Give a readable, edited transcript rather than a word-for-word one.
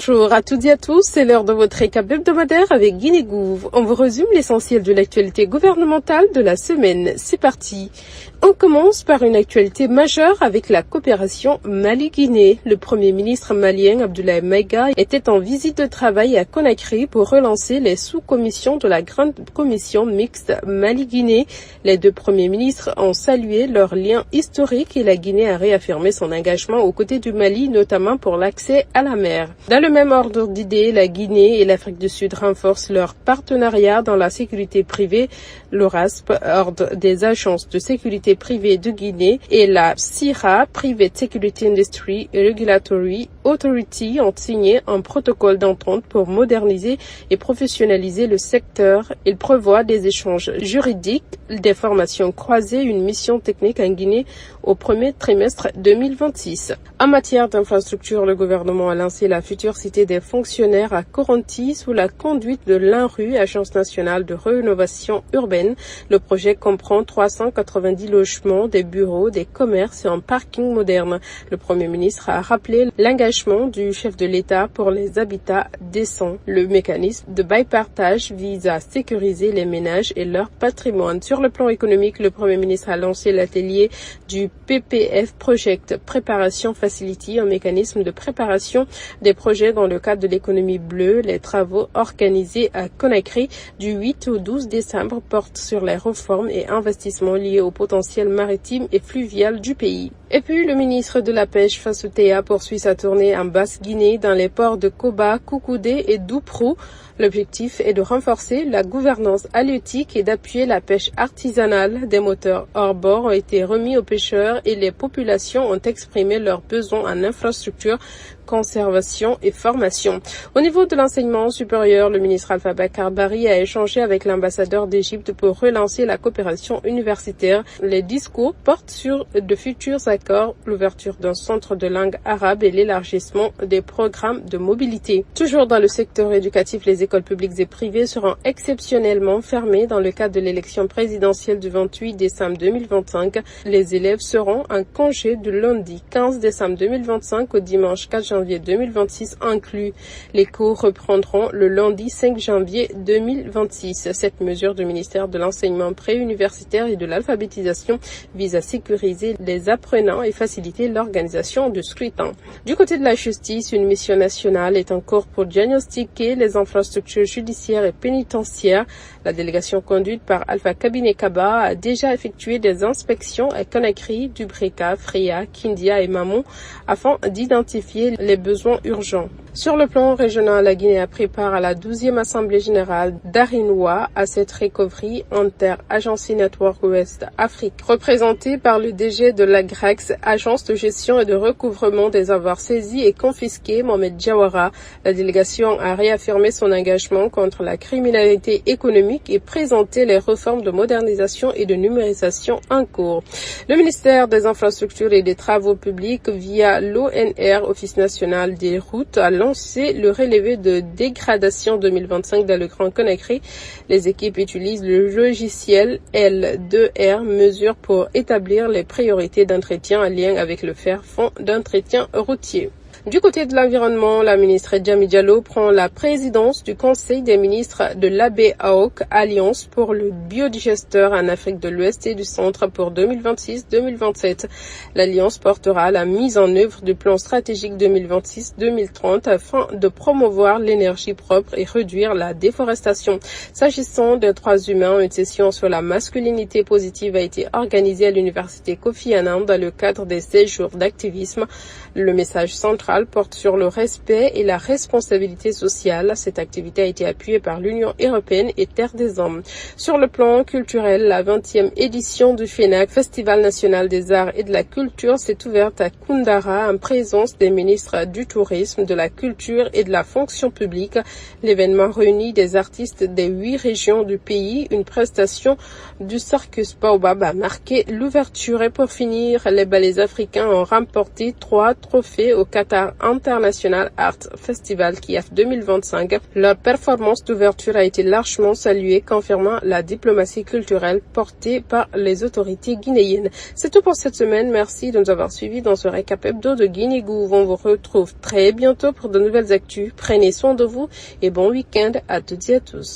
Bonjour à toutes et à tous, c'est l'heure de votre récap hebdomadaire avec Guinée-Gouv. On vous résume l'essentiel de l'actualité gouvernementale de la semaine. C'est parti. On commence par une actualité majeure avec la coopération Mali-Guinée. Le Premier ministre malien Abdoulaye Maïga était en visite de travail à Conakry pour relancer les sous-commissions de la Grande Commission mixte Mali-Guinée. Les deux premiers ministres ont salué leur lien historique et la Guinée a réaffirmé son engagement aux côtés du Mali, notamment pour l'accès à la mer. Dans le même ordre d'idées, la Guinée et l'Afrique du Sud renforcent leur partenariat dans la sécurité privée. L'ORASP, Ordre des agences de sécurité privée de Guinée, et la CIRA, Private Security Industry Regulatory Authority, ont signé un protocole d'entente pour moderniser et professionnaliser le secteur. Il prévoit des échanges juridiques, des formations croisées, une mission technique en Guinée au premier trimestre 2026. En matière d'infrastructure, le gouvernement a lancé la future cité des fonctionnaires à Coronti sous la conduite de l'ANRU, Agence nationale de rénovation urbaine. Le projet comprend 390 logements, des bureaux, des commerces et un parking moderne. Le Premier ministre a rappelé l'engagement du chef de l'État pour les habitats décents. Le mécanisme de bail-partage vise à sécuriser les ménages et leur patrimoine. Sur le plan économique, le Premier ministre a lancé l'atelier du PPF Project Préparation Facility, un mécanisme de préparation des projets dans le cadre de l'économie bleue. Les travaux organisés à Conakry du 8 au 12 décembre portent sur les réformes et investissements liés au potentiel maritime et fluvial du pays. Et puis, le ministre de la Pêche, Fassou Teya, poursuit sa tournée en Basse-Guinée dans les ports de Koba, Koukoudé et Douprou. L'objectif est de renforcer la gouvernance halieutique et d'appuyer la pêche artisanale. Des moteurs hors bord ont été remis aux pêcheurs et les populations ont exprimé leurs besoins en infrastructure, conservation et formation. Au niveau de l'enseignement supérieur, le ministre Alpha Bakar Bari a échangé avec l'ambassadeur d'Égypte pour relancer la coopération universitaire. Les discours portent sur de futurs accords, l'ouverture d'un centre de langue arabe et l'élargissement des programmes de mobilité. Toujours dans le secteur éducatif, les écoles publiques et privées seront exceptionnellement fermées dans le cadre de l'élection présidentielle du 28 décembre 2025. Les élèves seront en congé du lundi 15 décembre 2025 au dimanche 4 janvier 2026 inclus. Les cours reprendront le lundi 5 janvier 2026. Cette mesure du ministère de l'enseignement préuniversitaire et de l'alphabétisation vise à sécuriser les apprenants et faciliter l'organisation du scrutin. Du côté de la justice, une mission nationale est en cours pour diagnostiquer les infrastructures judiciaires et pénitentiaires. La délégation conduite par Alpha Kabinet Kaba a déjà effectué des inspections à Conakry, Dubrika, Freya, Kindia et Mamon afin d'identifier les besoins urgents. Sur le plan régional, la Guinée a pris part à la 12e Assemblée générale d'Arinois à cette recovery Inter-Agency Network West Afrique, représentée par le DG de l'AGREX, Agence de gestion et de recouvrement des avoirs saisis et confisqués, Mohamed Diawara. La délégation a réaffirmé son engagement contre la criminalité économique et présenté les réformes de modernisation et de numérisation en cours. Le ministère des Infrastructures et des Travaux publics, via l'ONR, Office national des routes, a lancé le relevé de dégradation 2025 dans le Grand Conakry. Les équipes utilisent le logiciel L2R mesure pour établir les priorités d'entretien en lien avec le fonds d'entretien routier. Du côté de l'environnement, la ministre Djami Diallo prend la présidence du Conseil des ministres de l'ABAOC, Alliance pour le biodigesteur en Afrique de l'Ouest et du Centre pour 2026-2027. L'Alliance portera la mise en œuvre du plan stratégique 2026-2030 afin de promouvoir l'énergie propre et réduire la déforestation. S'agissant des droits humains, une session sur la masculinité positive a été organisée à l'université Kofi Annan dans le cadre des 16 jours d'activisme. Le message central porte sur le respect et la responsabilité sociale. Cette activité a été appuyée par l'Union européenne et Terre des Hommes. Sur le plan culturel, la 20e édition du FENAC, Festival national des arts et de la culture, s'est ouverte à Koundara en présence des ministres du tourisme, de la culture et de la fonction publique. L'événement réunit des artistes des 8 régions du pays. Une prestation du Circus Baobab a marqué l'ouverture. Et pour finir, les ballets africains ont remporté 3 trophées au Qatar Dakar International Art Festival KIAF 2025. Leur performance d'ouverture a été largement saluée, confirmant la diplomatie culturelle portée par les autorités guinéennes. C'est tout pour cette semaine. Merci de nous avoir suivis dans ce récap hebdo de Guinée-Gouv. On vous retrouve très bientôt pour de nouvelles actus. Prenez soin de vous et bon week-end à toutes et à tous.